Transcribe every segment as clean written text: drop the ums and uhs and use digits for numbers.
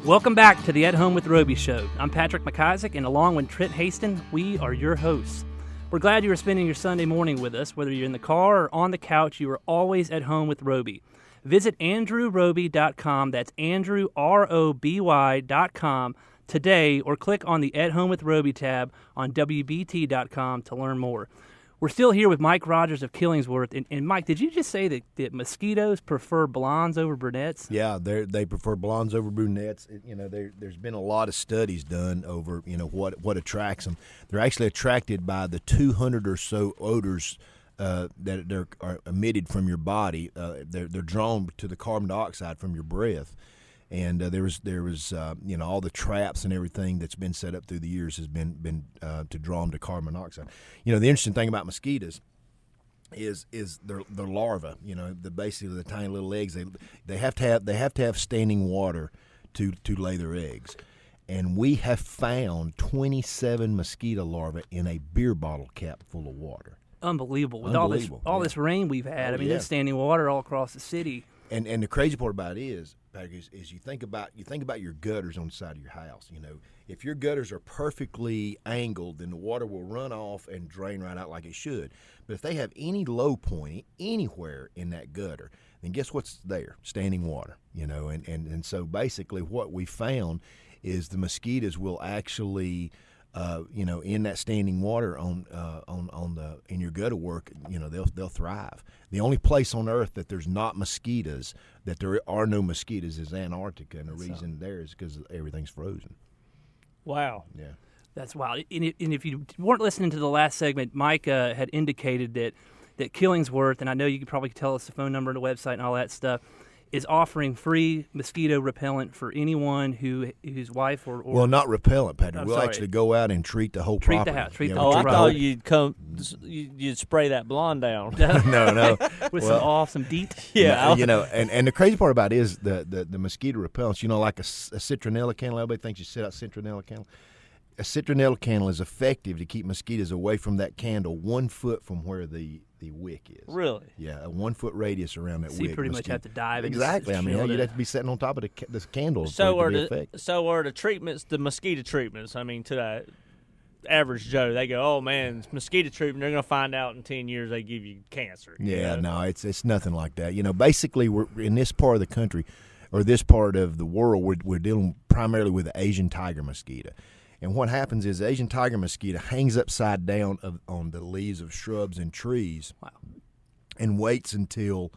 Welcome back to the At Home with Roby show. I'm Patrick McIsaac, and along with Trent Haston, we are your hosts. We're glad you are spending your Sunday morning with us. Whether you're in the car or on the couch, you are always at home with Roby. Visit andrewroby.com, that's Andrew, ROBY.com, today, or click on the At Home with Roby tab on WBT.com to learn more. We're still here with Mike Rogers of Killingsworth. And Mike, did you just say that mosquitoes prefer blondes over brunettes? Yeah, they prefer blondes over brunettes. There's been a lot of studies done over, what attracts them. They're actually attracted by the 200 or so odors that are emitted from your body. They're drawn to the carbon dioxide from your breath. And there was all the traps and everything that's been set up through the years has been to draw them to carbon monoxide. The interesting thing about mosquitoes is their larvae. Basically the tiny little eggs. They have to have standing water to lay their eggs. And we have found 27 mosquito larvae in a beer bottle cap full of water. Unbelievable. With all this rain we've had, there's standing water all across the city. And the crazy part about it is, Patrick, is you think about your gutters on the side of your house. If your gutters are perfectly angled, then the water will run off and drain right out like it should. But if they have any low point anywhere in that gutter, then guess what's there? Standing water. And so basically what we found is the mosquitoes will actually in that standing water in your gutter work, they'll thrive. The only place on Earth that there's not mosquitoes, that there are no mosquitoes, is Antarctica, and the reason there is because everything's frozen. Wow. Yeah. That's wild. And if you weren't listening to the last segment, Mike had indicated that Killingsworth, and I know you could probably tell us the phone number and the website and all that stuff, is offering free mosquito repellent for anyone whose wife or well, not repellent, Patrick. We'll actually go out and treat the whole property. Treat the house. I thought you'd spray that blonde down. No. With some awesome DEET. Yeah. And the crazy part about it is the mosquito repellents, like a citronella candle. Everybody thinks you set out citronella candle. A citronella candle is effective to keep mosquitoes away from that candle 1 foot from where the wick is. Really? Yeah, a 1 foot radius around that wick. So you pretty much have to dive. Exactly. You'd have to be sitting on top of this candle. So are the treatments, the mosquito treatments? To the average Joe, they go, "Oh man, mosquito treatment. They're going to find out in 10 years they give you cancer." Yeah, no, it's nothing like that. Basically, we're in this part of the country, or this part of the world, we're dealing primarily with the Asian tiger mosquito. And what happens is the Asian tiger mosquito hangs upside down on the leaves of shrubs and trees. Wow. And waits until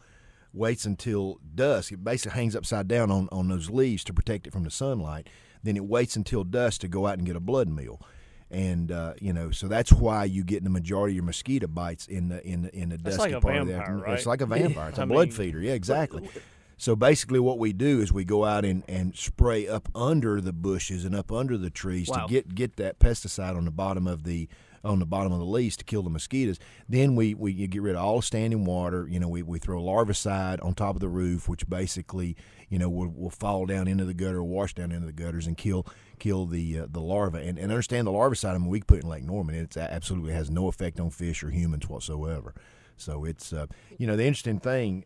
dusk. It basically hangs upside down on those leaves to protect it from the sunlight. Then it waits until dusk to go out and get a blood meal. And so that's why you get the majority of your mosquito bites in the dusky part of the afternoon. Right? It's like a vampire. It's a blood feeder. Yeah, exactly. So basically what we do is we go out and spray up under the bushes and up under the trees to get that pesticide on the bottom of the leaves to kill the mosquitoes. Then we get rid of all standing water. We throw larvicide on top of the roof, which basically will fall down into the gutter, or wash down into the gutters, and kill the larvae. And understand the larvicide, we can put it in Lake Norman. It absolutely has no effect on fish or humans whatsoever. So it's the interesting thing.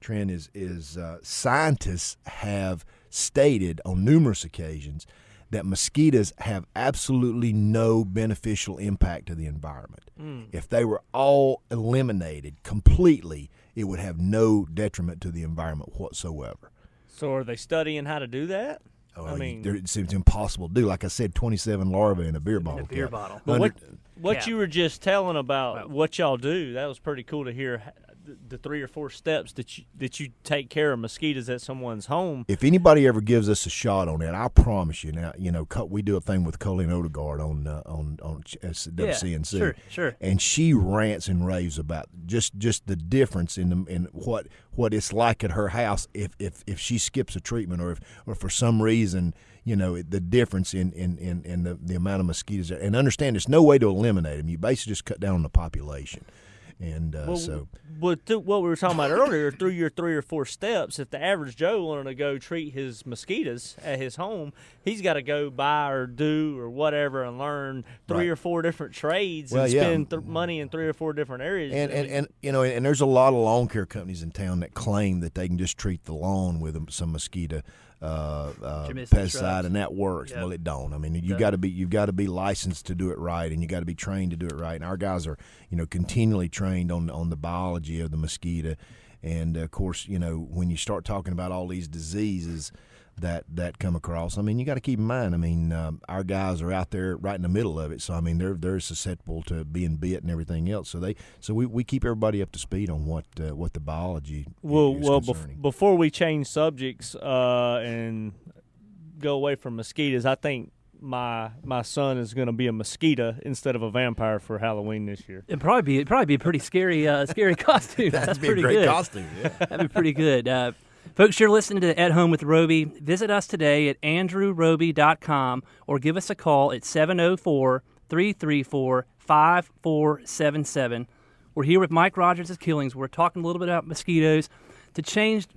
Trent, is scientists have stated on numerous occasions that mosquitoes have absolutely no beneficial impact to the environment. If they were all eliminated completely, it would have no detriment to the environment whatsoever. So are they studying how to do that? It's impossible to do. Like I said, 27 larvae in a beer bottle. But what you were just telling about what y'all do, that was pretty cool to hear. The 3 or 4 steps that you take care of mosquitoes at someone's home. If anybody ever gives us a shot on that, I promise you. Now, we do a thing with Culling Odegaard on WCNC. Sure. And she rants and raves about just the difference in what it's like at her house if she skips a treatment or for some reason the difference in the amount of mosquitoes. And understand, there's no way to eliminate them. You basically just cut down on the population. And what we were talking about earlier, through your 3 or 4 steps, if the average Joe wanted to go treat his mosquitoes at his home, he's got to go buy or do or whatever and learn 3 or 4 different trades and spend money in 3 or 4 different areas. And and there's a lot of lawn care companies in town that claim that they can just treat the lawn with some mosquito pesticide and that works. Well, it don't. I mean, you've got to be licensed to do it right, and you got to be trained to do it right. And our guys are continually trained on the biology of the mosquito. And of course, when you start talking about all these diseases that come across, I mean, you got to keep in mind. I mean, our guys are out there right in the middle of it, so I mean, they're susceptible to being bit and everything else. So we keep everybody up to speed on what the biology is concerning. Before we change subjects and go away from mosquitoes, I think my son is going to be a mosquito instead of a vampire for Halloween this year. It'd probably be a pretty scary costume. That'd be a great costume. Yeah. That'd be pretty good. Folks, you're listening to At Home with Roby. Visit us today at andrewroby.com or give us a call at 704-334-5477. We're here with Mike Rogers of Killings. We're talking a little bit about mosquitoes. To change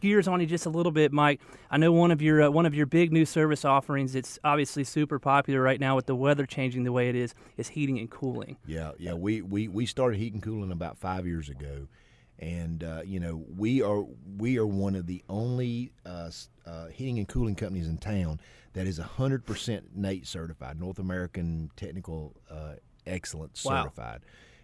gears on you just a little bit, Mike, I know one of your big new service offerings, it's obviously super popular right now with the weather changing the way it is heating and cooling. Yeah. We started heating and cooling about 5 years ago. And we are one of the only heating and cooling companies in town that is 100% NATE certified, North American Technical Excellence certified.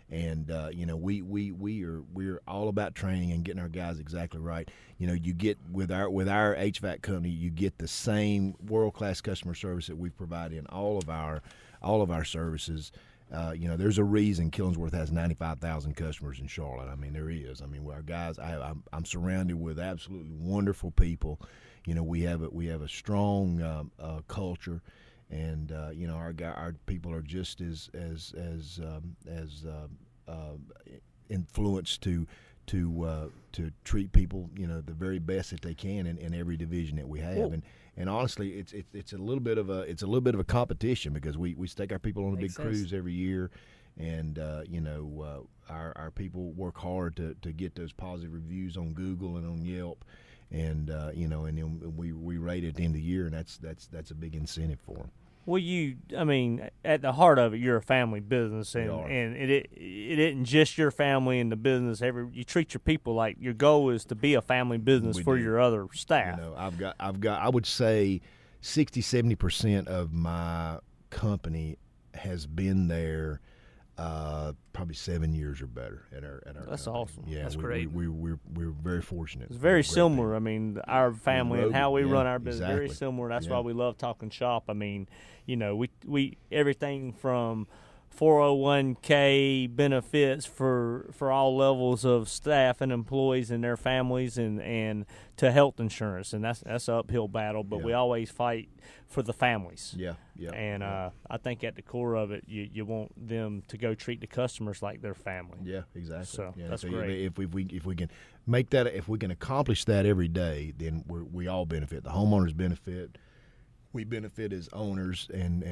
And we're all about training and getting our guys exactly right. You get with our HVAC company, you get the same world-class customer service that we provide in all of our services. There's a reason Killingsworth has 95,000 customers in Charlotte. I mean, there is. I mean, our guys, I'm surrounded with absolutely wonderful people. We have a strong culture, and our people are just as influenced to treat people the very best that they can in every division that we have. Cool. And honestly, it's a little bit of a competition because we take our people on a big cruise every year, and our people work hard to get those positive reviews on Google and on Yelp, and and then we rate it at the end of the year, and that's a big incentive for them. Well, at the heart of it, you're a family business, and it isn't just your family in the business. You treat your people like your goal is to be a family business for your other staff. I've got I would say 60-70% of my company has been there probably 7 years or better at our That's company. awesome. Yeah, that's great. We're very fortunate. It's very similar. I mean, our family and how we run our business exactly. very similar. That's why we love talking shop. I mean, we everything from 401k benefits for all levels of staff and employees and their families, and to health insurance, and that's an uphill battle, but we always fight for the families. Yeah. And I think at the core of it, you want them to go treat the customers like their family. Yeah, exactly. So that's great. If we can make that, if we can accomplish that every day, then we all benefit. The homeowners benefit. We benefit as owners, and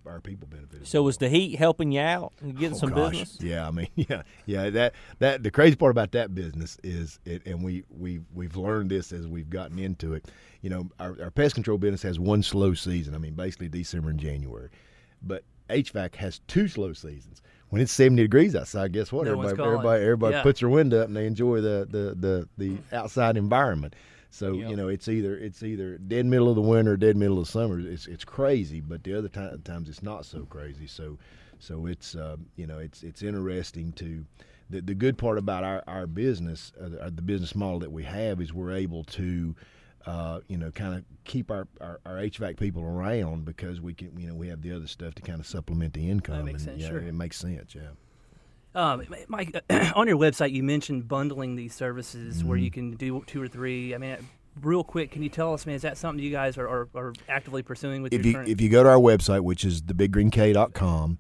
our people benefit. So is the heat helping you out and getting some business? Yeah, I mean, yeah. That the crazy part about that business is it, and we've learned this as we've gotten into it. Our pest control business has one slow season. I mean, basically December and January, but HVAC has 2 slow seasons. When it's 70 degrees outside, guess what? Everybody puts their window up and they enjoy the outside environment. So it's either dead middle of the winter or dead middle of the summer. It's crazy, but the other times it's not so crazy. So it's it's interesting to the good part about our business, the business model that we have, is we're able to kind of keep our HVAC people around because we can we have the other stuff to kind of supplement the income. That makes sense. Sure. It makes sense. Yeah. Mike, on your website, you mentioned bundling these services where you can do 2 or 3. I mean, real quick, can you tell us, man, is that something you guys are actively pursuing with your current? If you go to our website, which is thebiggreenk.com,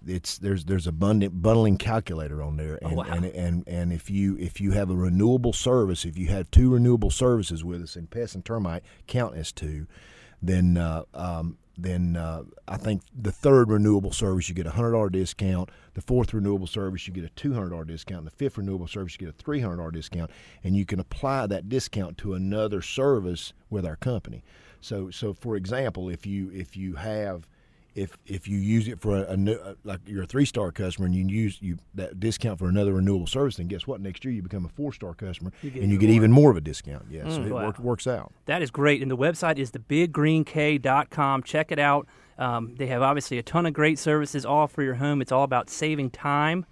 there's a bundling calculator on there, and if you have a renewable service, if you have 2 renewable services with us, and pest and termite count as 2, then I think the third renewable service you get a $100 discount. The fourth renewable service you get a $200 discount. And the fifth renewable service you get a $300 discount, and you can apply that discount to another service with our company. So for example, if you use it for like you're a 3-star customer and you use that discount for another renewable service, then guess what? Next year you become a 4-star customer and you get even more of a discount. Yeah, so it works out. That is great. And the website is thebiggreenk.com. Check it out. They have obviously a ton of great services all for your home. It's all about saving time.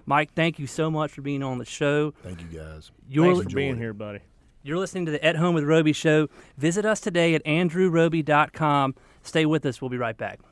Mike, thank you so much for being on the show. Thank you, guys. Thanks for being here, buddy. You're listening to the At Home with Roby show. Visit us today at andrewroby.com. Stay with us. We'll be right back.